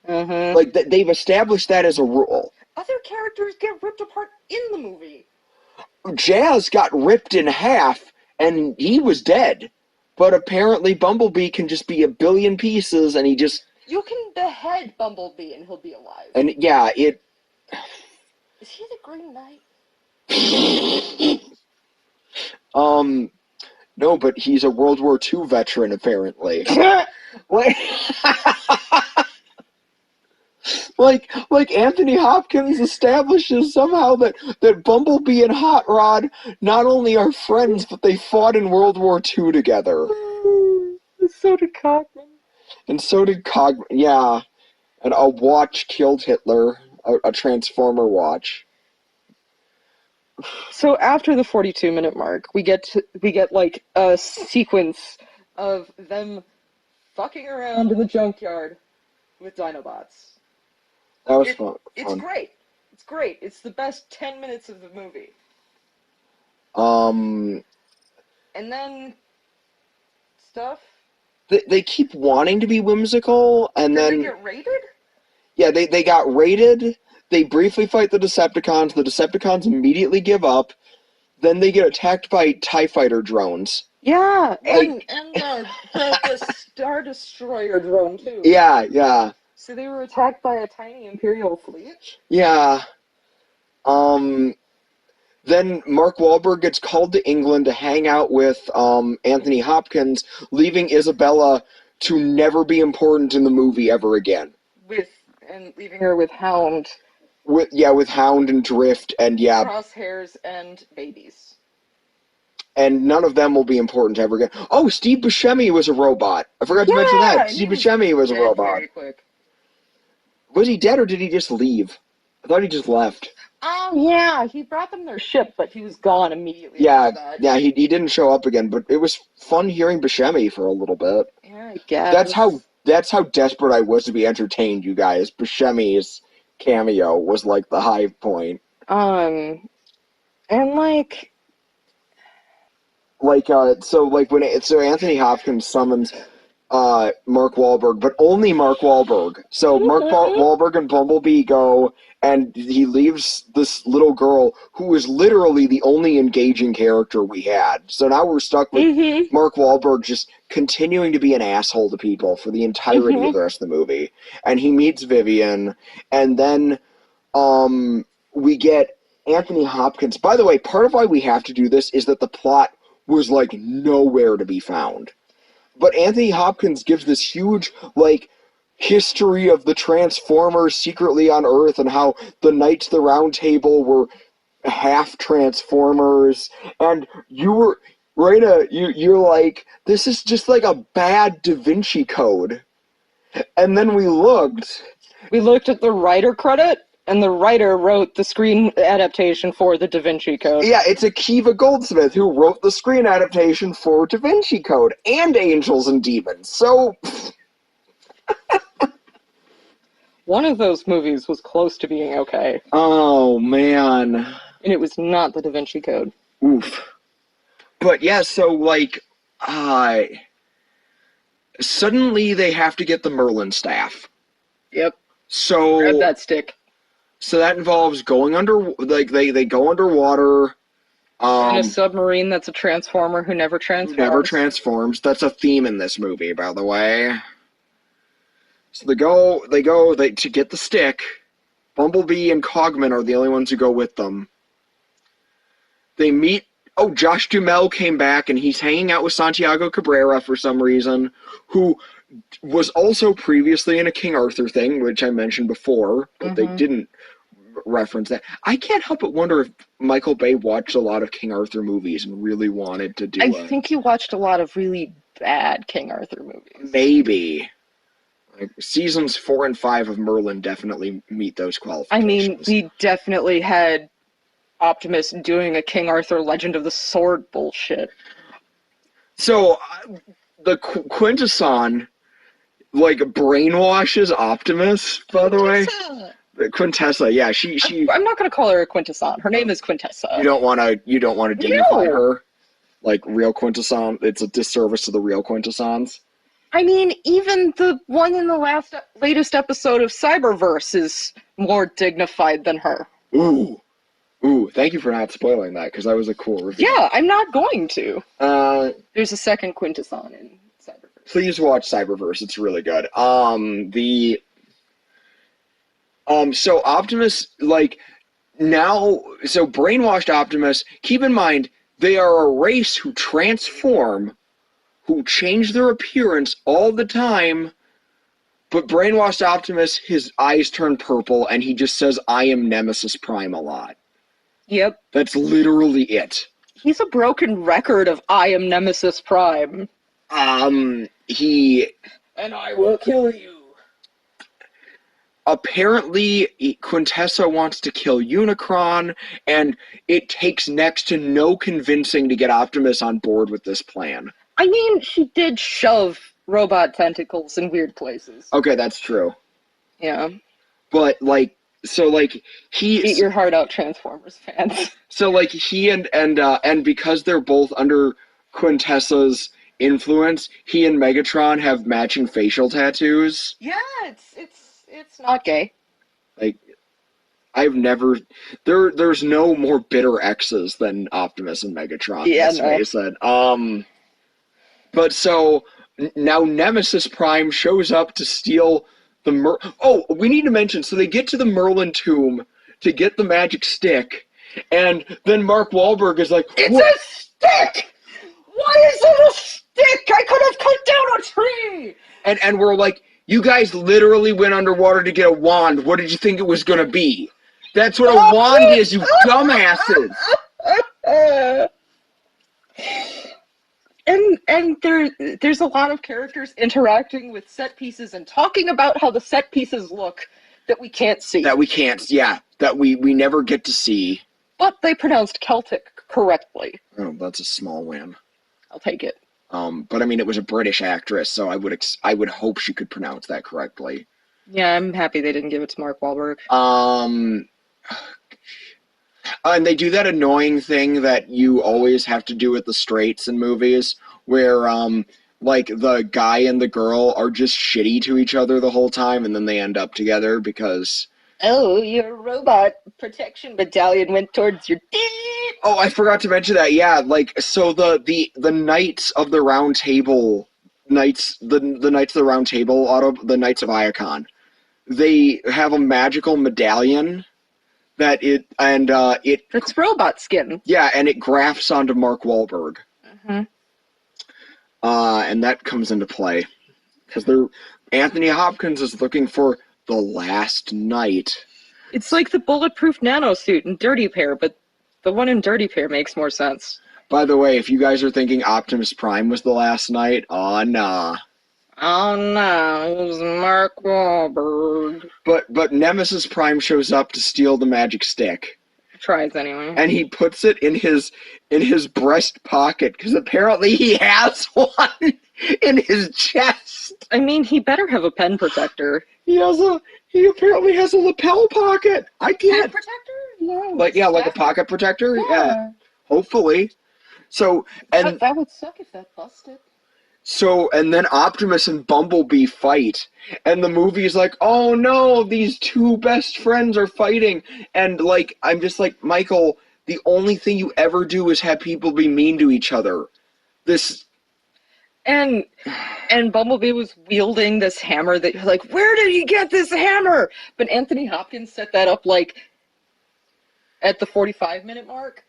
S1: Mm-hmm.
S2: Like they've established that as a rule.
S1: Other characters get ripped apart in the movie.
S2: Jazz got ripped in half, and he was dead. But apparently Bumblebee can just be a billion pieces, and he just...
S1: You can behead Bumblebee and he'll be alive.
S2: And yeah, it...
S1: Is he the Green Knight?
S2: No, but he's a World War II veteran, apparently. Like Anthony Hopkins establishes somehow that Bumblebee and Hot Rod not only are friends, but they fought in World War II together.
S1: So did Cogman.
S2: And so did Cogman, yeah. And a watch killed Hitler, a Transformer watch.
S1: So after the 42-minute mark, we get like a sequence of them fucking around in the junkyard with Dinobots.
S2: That was fun.
S1: It's great. It's great. It's the best 10 minutes of the movie.
S2: And
S1: then stuff.
S2: They keep wanting to be whimsical, and then
S1: they get raided?
S2: Yeah, they got raided. They briefly fight the Decepticons. The Decepticons immediately give up. Then they get attacked by TIE fighter drones.
S1: Yeah, and the Star Destroyer drone too.
S2: Yeah.
S1: So they were attacked by a tiny Imperial fleet?
S2: Yeah. Then Mark Wahlberg gets called to England to hang out with Anthony Hopkins, leaving Isabella to never be important in the movie ever again.
S1: And leaving her with Hound.
S2: With Hound and Drift and
S1: Crosshairs and babies.
S2: And none of them will be important ever again. Oh, Steve Buscemi was a robot. I forgot to mention that. Steve Buscemi was a robot.
S1: Very quick.
S2: Was he dead or did he just leave? I thought he just left.
S1: Oh, yeah, he brought them their ship, but he was gone immediately
S2: Yeah,
S1: after that.
S2: yeah, he didn't show up again, but it was fun hearing Buscemi for a little bit.
S1: Yeah, I guess.
S2: That's how desperate I was to be entertained, you guys. Buscemi's cameo was like the high point.
S1: And like,
S2: So Anthony Hopkins summons Mark Wahlberg, but only Mark Wahlberg. So Wahlberg and Bumblebee go, and he leaves this little girl who is literally the only engaging character we had. So now we're stuck with
S1: mm-hmm,
S2: Mark Wahlberg just continuing to be an asshole to people for the entirety of
S1: mm-hmm.
S2: the rest of the movie. And he meets Vivian, and then we get Anthony Hopkins. By the way, part of why we have to do this is that the plot was like nowhere to be found. But Anthony Hopkins gives this huge, like, history of the Transformers secretly on Earth and how the Knights of the Round Table were half Transformers. And you were, Rena, you're like, this is just like a bad Da Vinci Code. And then we looked.
S1: We looked at the writer credit, and the writer wrote the screen adaptation for the Da Vinci Code.
S2: Yeah, it's Akiva Goldsmith who wrote the screen adaptation for Da Vinci Code and Angels and Demons. So,
S1: One of those movies was close to being okay,
S2: oh man.
S1: and it was not the Da Vinci Code.
S2: Oof. But yeah, so like, suddenly they have to get the Merlin staff.
S1: Yep. Grab
S2: So,
S1: that stick.
S2: so that involves going under, like they go underwater.
S1: In a submarine that's a transformer who never
S2: Who never
S1: transforms.
S2: transforms. That's a theme in this movie, by the way. So they to get the stick. Bumblebee and Cogman are the only ones who go with them. They meet. Oh, Josh Duhamel came back, and he's hanging out with Santiago Cabrera for some reason, who was also previously in a King Arthur thing, which I mentioned before, but they didn't reference that. I can't help but wonder if Michael Bay watched a lot of King Arthur movies and really wanted to do
S1: I
S2: a
S1: think you watched a lot of really bad King Arthur movies.
S2: maybe. Like, seasons 4 and 5 of Merlin definitely meet those
S1: I mean,
S2: qualifications.
S1: we definitely had Optimus doing a King Arthur Legend of the Sword bullshit.
S2: So the Quintesson like brainwashes Optimus. By the way, the Quintessa. Yeah, she.
S1: I'm not going to call her a Quintesson. Her name is Quintessa.
S2: You don't want to dignify
S1: No.
S2: her like real Quintesson. It's a disservice to the real Quintessons.
S1: I mean, even the one in the latest episode of Cyberverse is more dignified than her.
S2: Ooh, ooh! Thank you for not spoiling that because that was a cool review.
S1: Yeah, I'm not going to.
S2: Uh,
S1: There's a second Quintesson in Cyberverse.
S2: please watch Cyberverse. It's really good. So Optimus, like, now, so brainwashed Optimus, keep in mind, they are a race who transform, who change their appearance all the time, but brainwashed Optimus, his eyes turn purple, and he just says, I am Nemesis Prime a lot.
S1: Yep.
S2: That's literally it.
S1: He's a broken record of I am Nemesis Prime.
S2: He...
S1: And I will kill you.
S2: Apparently, Quintessa wants to kill Unicron, and it takes next to no convincing to get Optimus on board with this plan.
S1: I mean, she did shove robot tentacles in weird places.
S2: Okay, that's true.
S1: Yeah.
S2: But, like, so, like, he...
S1: Eat your heart out, Transformers fans.
S2: So, like, he and because they're both under Quintessa's influence, he and Megatron have matching facial tattoos.
S1: Yeah, it's not gay.
S2: Like, I've never... There's no more bitter exes than Optimus and Megatron,
S1: Yeah,
S2: let's
S1: no.
S2: face it. But so, now Nemesis Prime shows up to steal the Oh, we need to mention, so they get to the Merlin tomb to get the magic stick, and then Mark Wahlberg is like,
S1: It's
S2: what?
S1: a stick! Why is it a stick? I could have cut down a tree!
S2: And we're like, you guys literally went underwater to get a wand. What did you think it was gonna be? That's what a wand is, you dumbasses!
S1: And there's a lot of characters interacting with set pieces and talking about how the set pieces look that we can't see.
S2: That we can't, yeah, that we never get to see.
S1: But they pronounced Celtic correctly.
S2: Oh, that's a small win.
S1: I'll take it.
S2: But I mean, it was a British actress, so I would hope she could pronounce that correctly.
S1: Yeah, I'm happy they didn't give it to Mark Wahlberg.
S2: And they do that annoying thing that you always have to do with the straights in movies, where like the guy and the girl are just shitty to each other the whole time, and then they end up together because.
S1: Oh, your robot protection battalion went towards your teeth.
S2: Oh, I forgot to mention that. Yeah, like so the Knights of the Round Table, Knights the Knights of the Round Table the Knights of Iacon. They have a magical medallion that it.
S1: It's robot skin.
S2: Yeah, and it grafts onto Mark Wahlberg.
S1: Mm-hmm.
S2: And that comes into play because Anthony Hopkins is looking for the last knight.
S1: It's like the bulletproof nanosuit in Dirty Pair, but the one in Dirty Pair makes more sense.
S2: By the way, if you guys are thinking Optimus Prime was the last knight, nah.
S1: Oh no, it was Mark Wahlberg.
S2: But Nemesis Prime shows up to steal the magic stick.
S1: Tries anyway.
S2: And he puts it in his breast pocket because apparently he has one in his chest.
S1: I mean, he better have a pen protector.
S2: He apparently has a lapel pocket. I can't.
S1: Pen protector? No.
S2: Like a pocket protector. Yeah. Hopefully. So and
S1: that would suck if that busted.
S2: So, and then Optimus and Bumblebee fight, and the movie's like, oh no, these two best friends are fighting, and like, I'm just like, Michael, the only thing you ever do is have people be mean to each other.
S1: And Bumblebee was wielding this hammer that you're like, where did he get this hammer? But Anthony Hopkins set that up like at the 45-minute mark.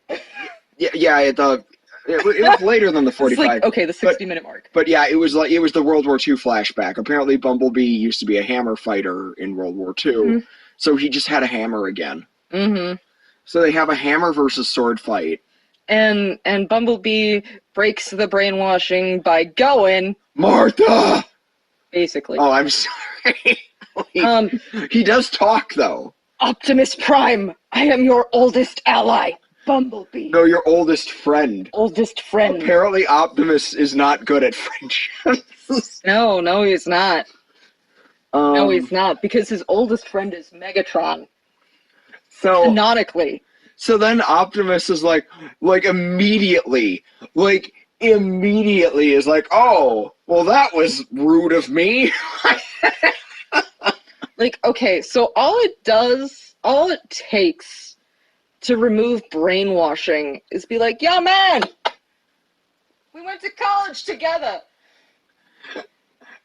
S2: It was later than the 45.
S1: It's like, okay, the 60-minute mark.
S2: But yeah, it was the World War II flashback. Apparently, Bumblebee used to be a hammer fighter in World War II,
S1: Mm-hmm.
S2: so he just had a hammer again.
S1: Mm-hmm.
S2: So they have a hammer versus sword fight.
S1: And Bumblebee breaks the brainwashing by going
S2: Martha.
S1: Basically.
S2: Oh, I'm sorry. He does talk though.
S1: Optimus Prime, I am your oldest ally. Bumblebee.
S2: No, your oldest friend.
S1: Oldest friend.
S2: Apparently Optimus is not good at friendship.
S1: No, he's not. No, he's not, because his oldest friend is Megatron.
S2: So
S1: canonically.
S2: So then Optimus is like immediately is like, oh, well that was rude of me.
S1: Like, okay, so all it takes to remove brainwashing is be like, yo, man, we went to college together.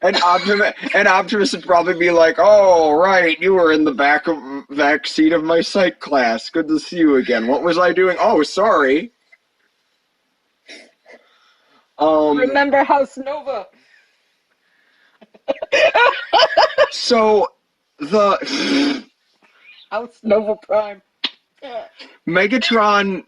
S2: And Optimus would probably be like, oh, right, you were in the back seat of my psych class. Good to see you again. What was I doing? Oh, sorry.
S1: Remember House Nova.
S2: So, the
S1: House Nova Prime.
S2: Megatron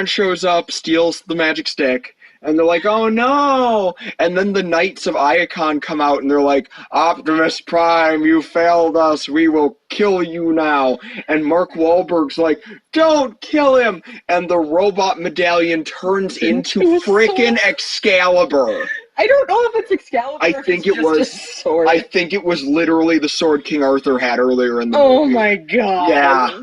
S2: shows up, steals the magic stick, and they're like, oh no! And then the Knights of Iacon come out and they're like, Optimus Prime, you failed us, we will kill you now. And Mark Wahlberg's like, don't kill him! And the robot medallion turns into frickin' Excalibur.
S1: I don't know if it's Excalibur.
S2: I think it was
S1: a sword.
S2: I think it was literally the sword King Arthur had earlier in the movie.
S1: Oh my god.
S2: Yeah.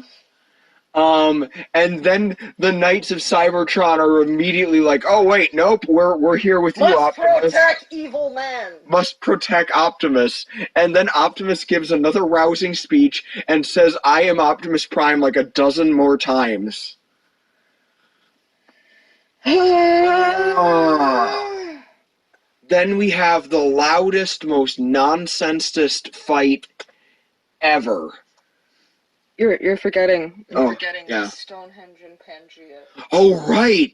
S2: And then the Knights of Cybertron are immediately like, oh wait, nope, we're here with you, Optimus.
S1: Must protect evil man.
S2: Must protect Optimus. And then Optimus gives another rousing speech and says, I am Optimus Prime like a dozen more times. Then we have the loudest, most nonsensest fight ever.
S1: You're forgetting. You're forgetting
S2: yeah.
S1: Stonehenge and Pangea.
S2: Oh, right!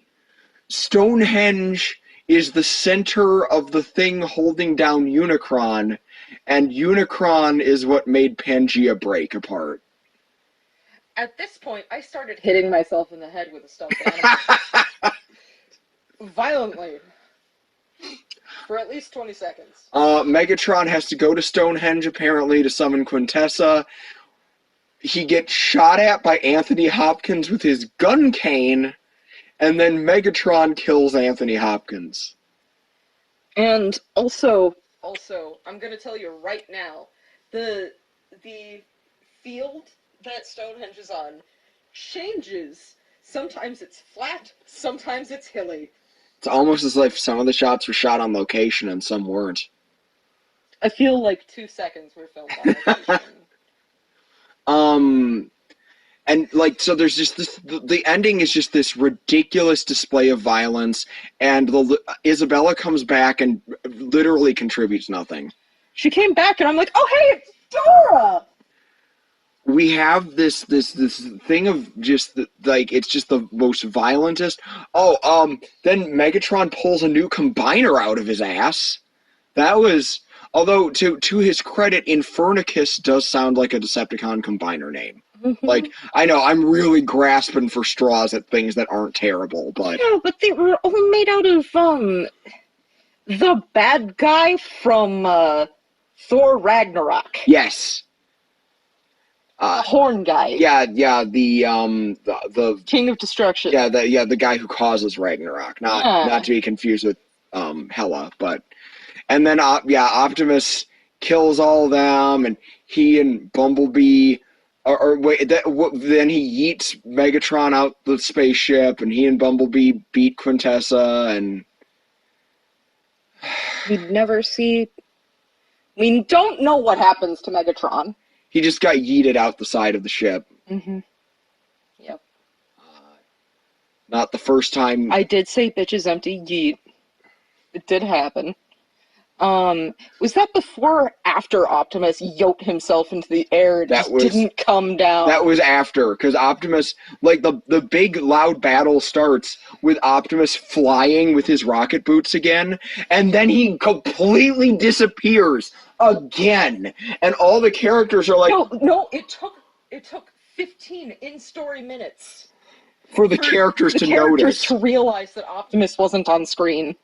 S2: Stonehenge is the center of the thing holding down Unicron, and Unicron is what made Pangea break apart.
S1: At this point, I started hitting myself in the head with a stuffed animal. Violently. For at least 20 seconds.
S2: Megatron has to go to Stonehenge, apparently, to summon Quintessa. He gets shot at by Anthony Hopkins with his gun cane, and then Megatron kills Anthony Hopkins.
S1: And also, I'm gonna tell you right now, the field that Stonehenge is on changes. Sometimes it's flat, sometimes it's hilly.
S2: It's almost as if some of the shots were shot on location and some weren't.
S1: I feel like 2 seconds were filmed on location.
S2: And like, so there's just this, the ending is just this ridiculous display of violence, and Isabella comes back and literally contributes nothing.
S1: She came back and I'm like, oh hey, it's Dora!
S2: We have this thing of just like, it's just the most violentest. Then Megatron pulls a new combiner out of his ass. That was, although to his credit, Infernicus does sound like a Decepticon combiner name.
S1: Mm-hmm.
S2: Like, I know I'm really grasping for straws at things that aren't terrible, but
S1: yeah, but they were all made out of the bad guy from Thor Ragnarok.
S2: yes.
S1: The horn guy.
S2: Yeah, the
S1: King of Destruction.
S2: yeah, the guy who causes Ragnarok, not to be confused with Hela, but and then Optimus kills all of them, and he and Bumblebee, then he yeets Megatron out the spaceship, and he and Bumblebee beat Quintessa, and
S1: we don't know what happens to Megatron.
S2: he just got yeeted out the side of the ship.
S1: Mm-hmm. Yep.
S2: Not the first time.
S1: I did say bitches empty yeet. It did happen. Was that before or after Optimus yoked himself into the air and didn't come down?
S2: That was after, because Optimus, like, the big loud battle starts with Optimus flying with his rocket boots again, and then he completely disappears again, and all the characters are like,
S1: no, it took 15 in-story minutes
S2: for the characters to notice,
S1: to realize that Optimus wasn't on screen.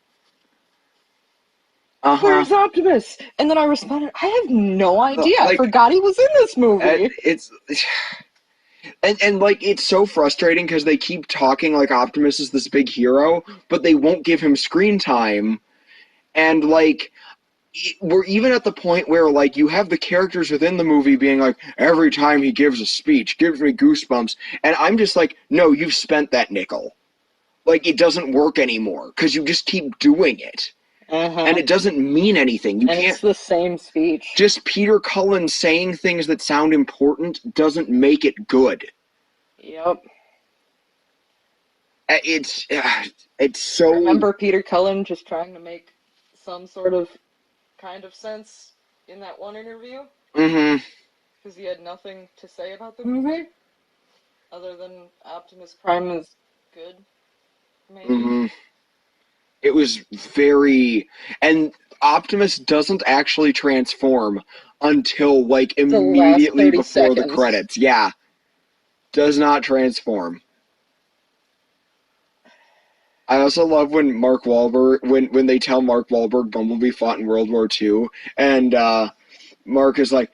S1: Where's Optimus? And then I responded, I have no idea. I forgot he was in this movie.
S2: And like, it's so frustrating because they keep talking like Optimus is this big hero, but they won't give him screen time. And like, we're even at the point where like you have the characters within the movie being like, every time he gives a speech gives me goosebumps, and I'm just like, no, you've spent that nickel. Like, it doesn't work anymore because you just keep doing it. And it doesn't mean anything.
S1: It's the same speech.
S2: Just Peter Cullen saying things that sound important doesn't make it good.
S1: Yep.
S2: It's so...
S1: Remember Peter Cullen just trying to make some sort of kind of sense in that one interview?
S2: Mm-hmm.
S1: Because he had nothing to say about the movie? Other than Optimus Prime is good, maybe?
S2: Mm-hmm. It was very... And Optimus doesn't actually transform until, like, immediately before the credits. Yeah. Does not transform. I also love when Mark Wahlberg... When they tell Mark Wahlberg Bumblebee fought in World War II, and Mark is like,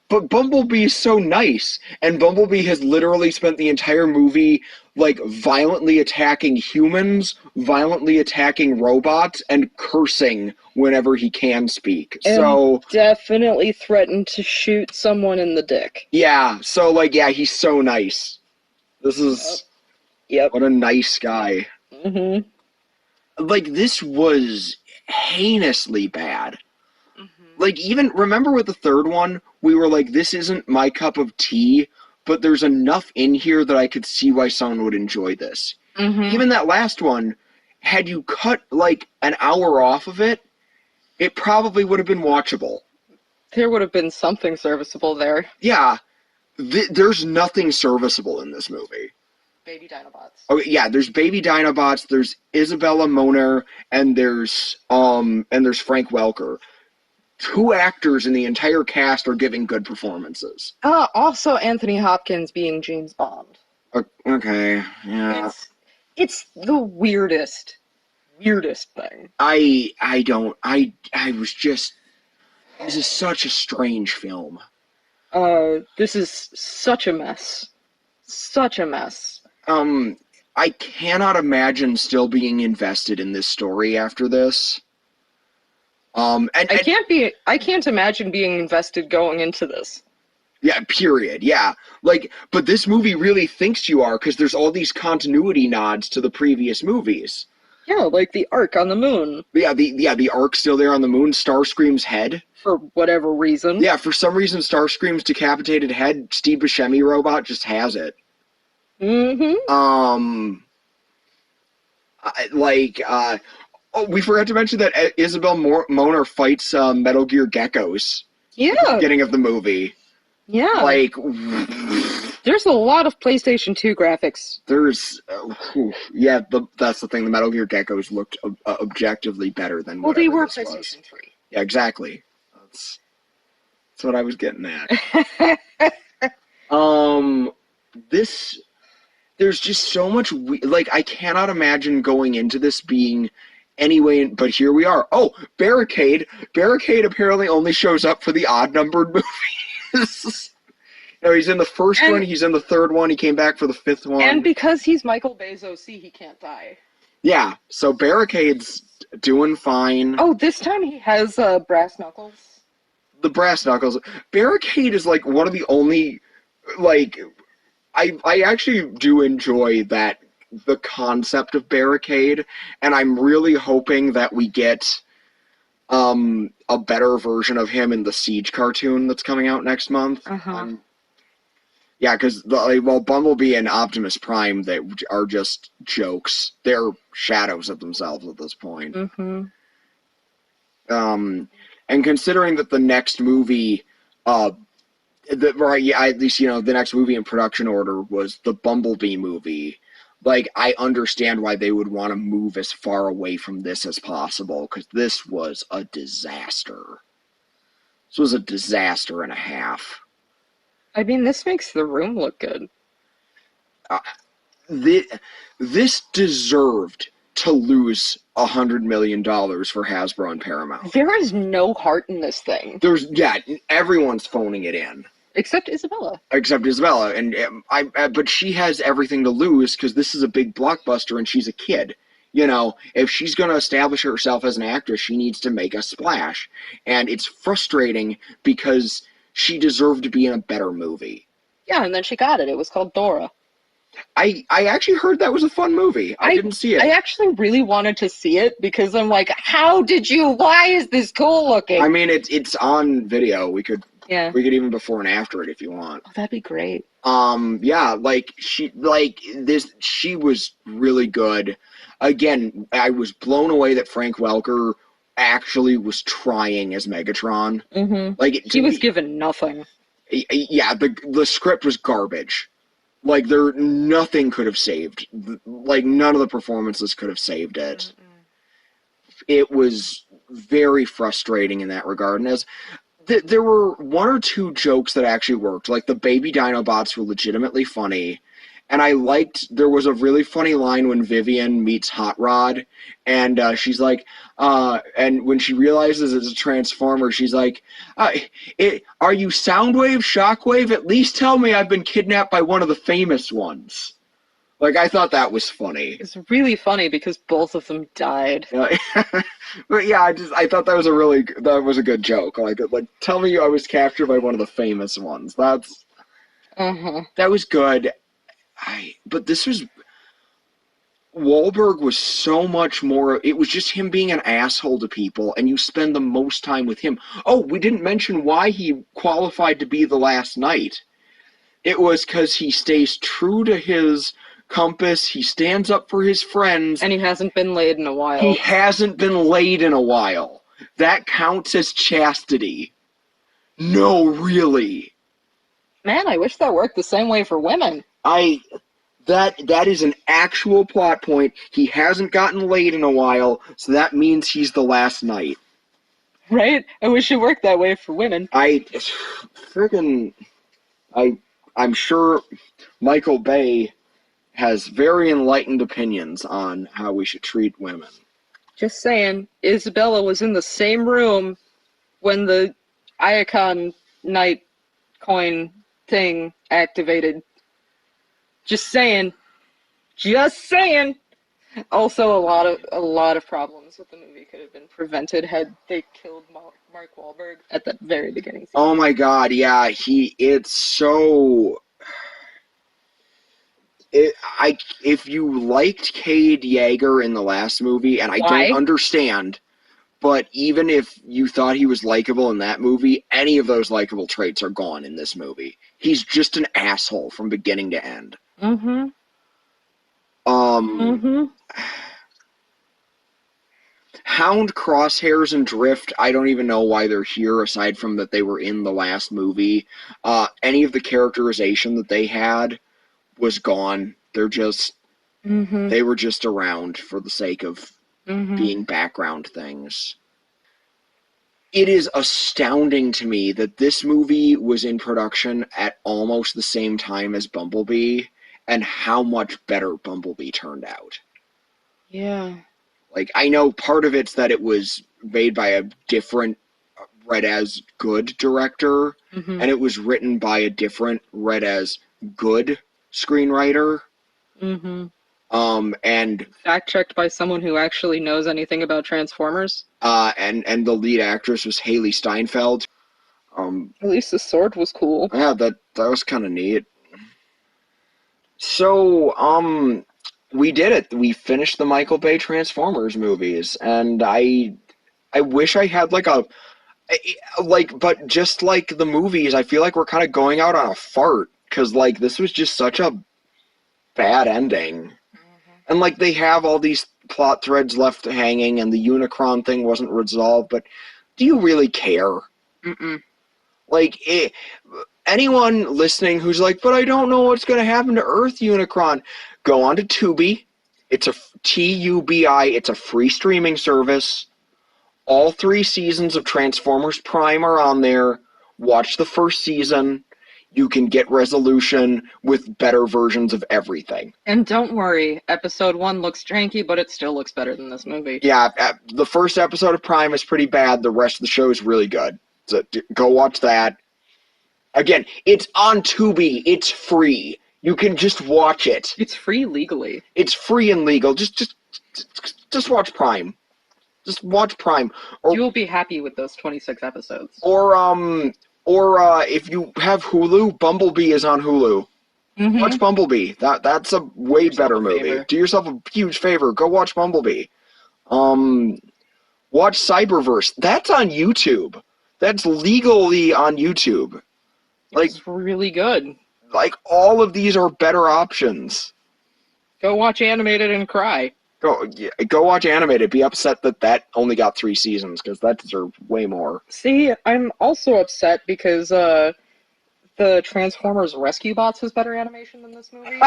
S2: but Bumblebee's so nice. And Bumblebee has literally spent the entire movie, like, violently attacking humans, violently attacking robots, and cursing whenever he can speak.
S1: And definitely threatened to shoot someone in the dick.
S2: Yeah, so, like, yeah, he's so nice. This is...
S1: Yep.
S2: What a nice guy.
S1: Mm-hmm.
S2: Like, this was heinously bad. Like, even, remember with the third one, we were like, this isn't my cup of tea, but there's enough in here that I could see why someone would enjoy this. Even that last one, had you cut, like, an hour off of it, it probably would have been watchable.
S1: There would have been something serviceable there.
S2: Yeah. There's nothing serviceable in this movie.
S1: Baby Dinobots.
S2: Oh, yeah, there's Baby Dinobots, there's Isabella Moner, and there's Frank Welker. 2 actors in the entire cast are giving good performances.
S1: Also Anthony Hopkins being James Bond.
S2: Okay, yeah.
S1: It's the weirdest weirdest thing.
S2: I was just, this is such a strange film.
S1: This is such a mess. Such a mess.
S2: Um, I cannot imagine still being invested in this story after this. And
S1: I can't imagine being invested going into this.
S2: yeah, period. Yeah. Like, but this movie really thinks you are because there's all these continuity nods to the previous movies.
S1: Yeah, like the Ark on the moon.
S2: The Ark's still there on the moon. Starscream's head.
S1: For whatever reason.
S2: Yeah, for some reason, Starscream's decapitated head, Steve Buscemi robot just has it.
S1: Mm-hmm.
S2: Oh, we forgot to mention that Isabel Moner fights Metal Gear geckos
S1: Yeah.
S2: at the beginning of the movie.
S1: Yeah.
S2: Like,
S1: there's a lot of PlayStation 2 graphics.
S2: There's, yeah, that's the thing. The Metal Gear geckos looked objectively better than
S1: well, they were
S2: this was.
S1: PlayStation 3.
S2: Yeah, exactly. That's what I was getting at. This, there's just so much, like, I cannot imagine going into this being anyway, but here we are. Oh, Barricade. Barricade apparently only shows up for the odd-numbered movies. No, he's in the first one, he's in the third one, he came back for the fifth one.
S1: And because he's Michael Bay's OC, he can't die.
S2: Yeah, so Barricade's doing fine.
S1: Oh, this time he has brass knuckles.
S2: The brass knuckles. Barricade is like one of the only, like, I actually do enjoy that, the concept of Barricade, and I'm really hoping that we get a better version of him in the Siege cartoon that's coming out next month. Yeah, because well, Bumblebee and Optimus Prime, they are just jokes. They're shadows of themselves at this point. And considering that the next movie, at least the next movie in production order was the Bumblebee movie. Like, I understand why they would want to move as far away from this as possible, because this was a disaster. This was a disaster and a half.
S1: I mean, this makes The Room look good.
S2: This deserved to lose $100 million for Hasbro and Paramount.
S1: There is no heart in this thing.
S2: Everyone's phoning it in.
S1: Except Isabella.
S2: But she has everything to lose because this is a big blockbuster and she's a kid. If she's going to establish herself as an actress, she needs to make a splash. And it's frustrating because she deserved to be in a better movie.
S1: Yeah, and then she got it. It was called Dora.
S2: I actually heard that was a fun movie. I didn't see it.
S1: I actually really wanted to see it because I'm like, why is this cool looking?
S2: I mean, it's on video. We could even before and after it if you want.
S1: Oh, that'd be great.
S2: She was really good. Again, I was blown away that Frank Welker actually was trying as Megatron.
S1: He was given nothing.
S2: Yeah, the script was garbage. Like, nothing could have saved. Like, none of the performances could have saved it. It was very frustrating in that regard. And there were one or two jokes that actually worked. Like, the baby Dinobots were legitimately funny. And I liked, there was a really funny line when Vivian meets Hot Rod, and she's like, and when she realizes it's a Transformer, she's like, are you Soundwave, Shockwave? At least tell me I've been kidnapped by one of the famous ones. Like, I thought that was funny.
S1: It's really funny because both of them died.
S2: But yeah, I thought that was a good joke. Like, tell me I was captured by one of the famous ones. That was good. But this was, Wahlberg was so much more, it was just him being an asshole to people, and you spend the most time with him. Oh, we didn't mention why he qualified to be the last knight. It was because he stays true to his compass, he stands up for his friends.
S1: And he hasn't been laid in a while.
S2: He hasn't been laid in a while. That counts as chastity. No, really.
S1: Man, I wish that worked the same way for women.
S2: That is an actual plot point. He hasn't gotten laid in a while, so that means he's the last knight.
S1: Right? I wish it worked that way for women.
S2: I'm sure Michael Bay has very enlightened opinions on how we should treat women.
S1: Just saying, Isabella was in the same room when the Iacon Knight coin thing activated. Just saying. Just saying. Also, a lot of problems with the movie could have been prevented had they killed Mark Wahlberg at the very beginning scene.
S2: Oh my god, yeah, it's so if you liked Cade Yeager in the last movie, and I don't
S1: Why?
S2: understand, but even if you thought he was likable in that movie, any of those likable traits are gone in this movie. He's just an asshole from beginning to end.
S1: Mm-hmm.
S2: Um,
S1: Mm-hmm.
S2: Hound, Crosshairs, and Drift, I don't even know why they're here, aside from that they were in the last movie. Any of the characterization that they had was gone.
S1: Mm-hmm.
S2: They were just around for the sake of
S1: Mm-hmm.
S2: being background things. It is astounding to me that this movie was in production at almost the same time as Bumblebee, and how much better Bumblebee turned out.
S1: Yeah.
S2: Like, I know part of it's that it was made by a different read as good director,
S1: Mm-hmm.
S2: and it was written by a different read as good screenwriter.
S1: Mm-hmm.
S2: And
S1: Fact checked by someone who actually knows anything about Transformers.
S2: and the lead actress was Haley Steinfeld.
S1: At least the sword was cool.
S2: Yeah, that was kind of neat. So, we did it. We finished the Michael Bay Transformers movies, and I wish I had but just like the movies, I feel like we're kind of going out on a fart because like this was just such a bad ending, and like they have all these plot threads left hanging, and the Unicron thing wasn't resolved. But do you really care?
S1: Mm-mm.
S2: Like, anyone listening who's like, but I don't know what's going to happen to Earth Unicron, go on to Tubi. It's a Tubi. It's a free streaming service. All 3 seasons of Transformers Prime are on there. Watch the first season. You can get resolution with better versions of everything.
S1: And don't worry, episode 1 looks janky, but it still looks better than this movie.
S2: Yeah, the first episode of Prime is pretty bad. The rest of the show is really good. So go watch that. Again, it's on Tubi. It's free. You can just watch it.
S1: It's free legally.
S2: It's free and legal. Just watch Prime. Just watch Prime.
S1: You will be happy with those 26 episodes.
S2: Or if you have Hulu, Bumblebee is on Hulu.
S1: Mm-hmm.
S2: Watch Bumblebee. That's a way better movie.
S1: Favor.
S2: Do yourself a huge favor. Go watch Bumblebee. Watch Cyberverse. That's on YouTube. That's legally on YouTube. Like,
S1: it's really good.
S2: Like, all of these are better options.
S1: Go watch animated and cry.
S2: Go watch animated. Be upset that only got 3 seasons, because that deserved way more.
S1: See, I'm also upset because the Transformers Rescue Bots has better animation than this movie.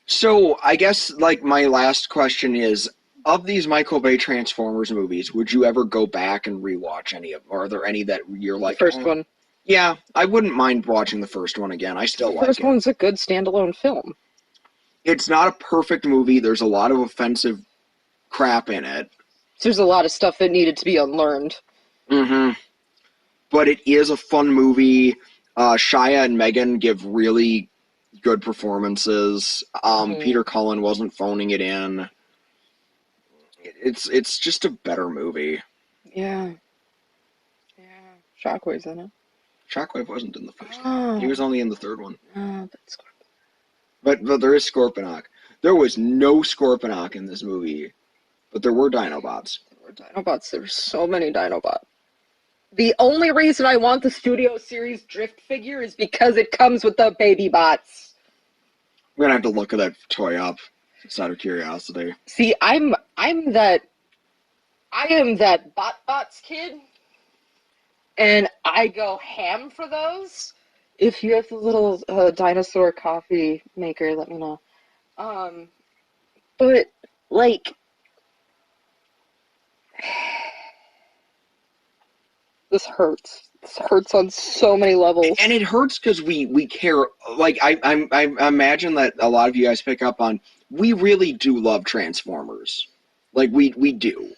S2: So, I guess, like, my last question is, of these Michael Bay Transformers movies, would you ever go back and rewatch any of them? Or are there any that you're like...
S1: The first one.
S2: Yeah, I wouldn't mind watching the first one again. I still like it.
S1: The first one's a good standalone film.
S2: It's not a perfect movie. There's a lot of offensive crap in it.
S1: There's a lot of stuff that needed to be unlearned.
S2: Mm-hmm. But it is a fun movie. Shia and Megan give really good performances. Peter Cullen wasn't phoning it in. It's just a better movie.
S1: Yeah. Yeah. Shockwave's in it.
S2: Shockwave wasn't in the first one. He was only in the third one. But there is Scorponok. There was no Scorponok in this movie, but there were Dinobots.
S1: There were so many Dinobots. The only reason I want the Studio Series Drift figure is because it comes with the baby bots.
S2: I'm gonna have to look at that toy up, just out of curiosity.
S1: See, I am that bots kid, and I go ham for those. If you have the little dinosaur coffee maker, let me know. But like, this hurts. This hurts on so many levels.
S2: And it hurts because we care. Like, I imagine that a lot of you guys pick up on, we really do love Transformers. Like we do.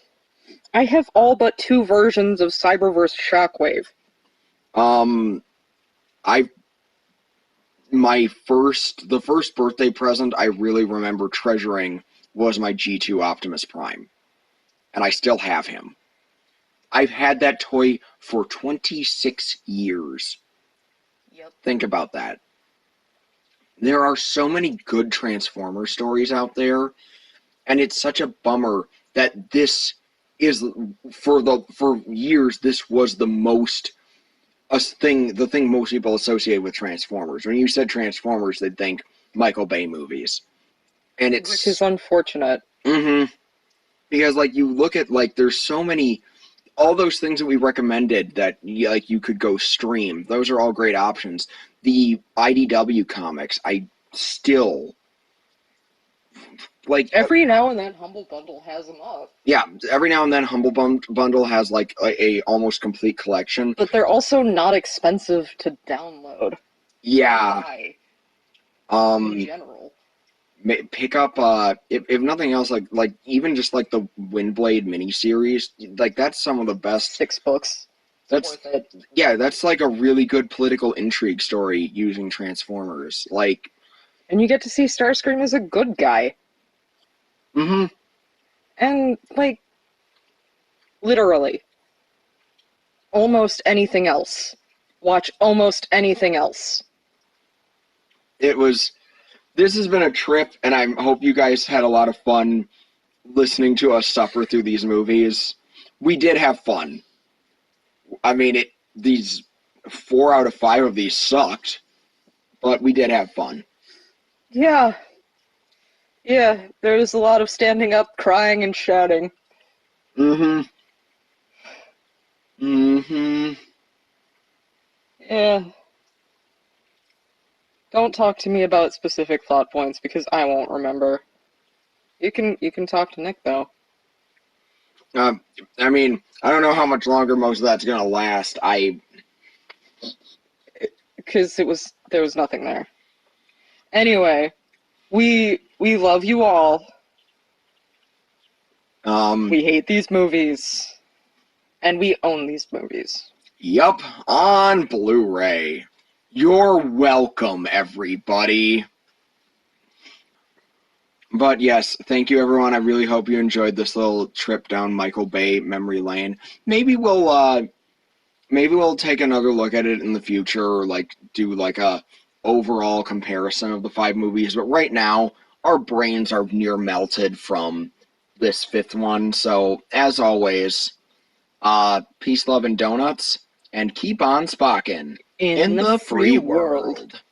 S1: I have all but 2 versions of Cyberverse Shockwave.
S2: Um, I the first birthday present I really remember treasuring was my G2 Optimus Prime, and I still have him. I've had that toy for 26 years.
S1: Yep.
S2: Think about that. There are so many good Transformer stories out there, and it's such a bummer that this is for years this was the thing most people associate with Transformers. When you said Transformers, they'd think Michael Bay movies, and
S1: Which is
S2: it's
S1: unfortunate.
S2: because like you look at like there's so many all those things that we recommended that like you could go stream. Those are all great options. The IDW comics, I still like.
S1: Every now and then, Humble Bundle has them up.
S2: Yeah, every now and then, Humble Bundle has like a almost complete collection.
S1: But they're also not expensive to download.
S2: Yeah.
S1: Buy, in
S2: Um,
S1: general.
S2: pick up if nothing else like even just like the Windblade miniseries, like that's some of the best.
S1: 6 books.
S2: That's
S1: Worth it.
S2: yeah, that's like a really good political intrigue story using Transformers. Like,
S1: And you get to see Starscream as a good guy.
S2: mm-hmm.
S1: And, like, literally, almost anything else. Watch almost anything else.
S2: It was. This has been a trip, and I hope you guys had a lot of fun listening to us suffer through these movies. We did have fun. I mean, these 4 out of 5 of these sucked, but we did have fun.
S1: Yeah. Yeah, there was a lot of standing up, crying, and shouting.
S2: Mm-hmm. Mm-hmm.
S1: Yeah. Don't talk to me about specific plot points because I won't remember. You can talk to Nick though.
S2: Uh, I mean, I don't know how much longer most of that's gonna last.
S1: Because there was nothing there. Anyway, we love you all.
S2: um,
S1: We hate these movies. And we own these movies.
S2: yup, on Blu-ray. You're welcome, everybody. But yes, thank you, everyone. I really hope you enjoyed this little trip down Michael Bay memory lane. Maybe we'll take another look at it in the future, or like do like a overall comparison of the 5 movies. But right now, our brains are near melted from this 5th one. So as always, peace, love, and donuts, and keep on spocking
S1: In
S2: in
S1: the
S2: the
S1: free
S2: free
S1: world.
S2: world.